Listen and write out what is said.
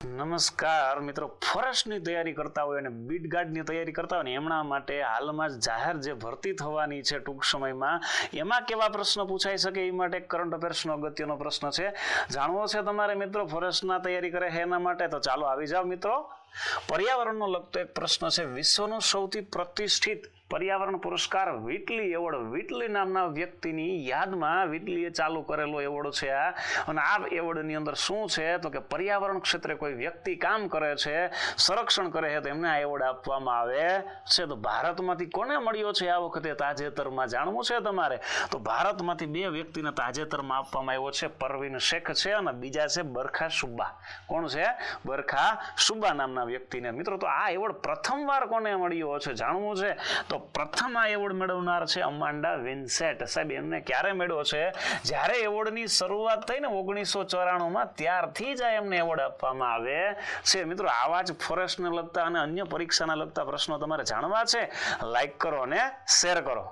નમસ્કાર મિત્રો, ફોરેસ્ટની તૈયારી કરતા હોય અને બીટ ગાર્ડની તૈયારી કરતા હોય ને એમના માટે હાલમાં જ જાહેર જે ભરતી થવાની છે ટૂંક સમયમાં, એમાં કેવા પ્રશ્નો પૂછાઈ શકે એ માટે કરંટ અફેર્સનો અગત્યનો પ્રશ્ન છે. જાણવો છે તમારે મિત્રો ફોરેસ્ટના તૈયારી કરે છે એના માટે? તો ચાલો આવી જાઓ મિત્રો. પર્યાવરણનો લગતો એક પ્રશ્ન છે. વિશ્વનો સૌથી પ્રતિષ્ઠિત પર્યાવરણ પુરસ્કાર વ્હિટલી એવોર્ડ, વ્હિટલી નામના વ્યક્તિની યાદમાં વ્હિટલીએ ચાલુ કરેલો એવોર્ડ છે આ. અને આ એવોર્ડની અંદર શું છે તો કે પર્યાવરણ ક્ષેત્રે કોઈ વ્યક્તિ કામ કરે છે, સંરક્ષણ કરે છે, તો એમને આ એવોર્ડ આપવામાં આવે છે. તો ભારતમાંથી કોને મળ્યો છે આ વખતે તાજેતરમાં જાણવું છે તમારે? તો ભારતમાંથી બે વ્યક્તિને તાજેતરમાં આપવામાં આવ્યો છે. પરવીન શેખ છે અને બીજા છે બરખા સુબ્બા. કોણ છે? બરખા સુબ્બા નામના વ્યક્તિને. મિત્રો, તો આ એવોર્ડ પ્રથમવાર કોને મળ્યો છે જાણવું છે? તો પ્રથમ આ એવોર્ડ મેળવનાર છે અમાન્ડા વિન્સેન્ટ. સાહેબ, એમને ક્યારે મળ્યો છે? જ્યારે એવોર્ડની શરૂઆત થઈ ને 1994માં, ત્યારથી જ એમને એવોર્ડ આપવામાં આવે છે. મિત્રો, આવા જ ફોરેસ્ટને લગતા અને અન્ય પરીક્ષાને લગતા પ્રશ્નો તમારે જાણવા છે? લાઈક કરો અને શેર કરો.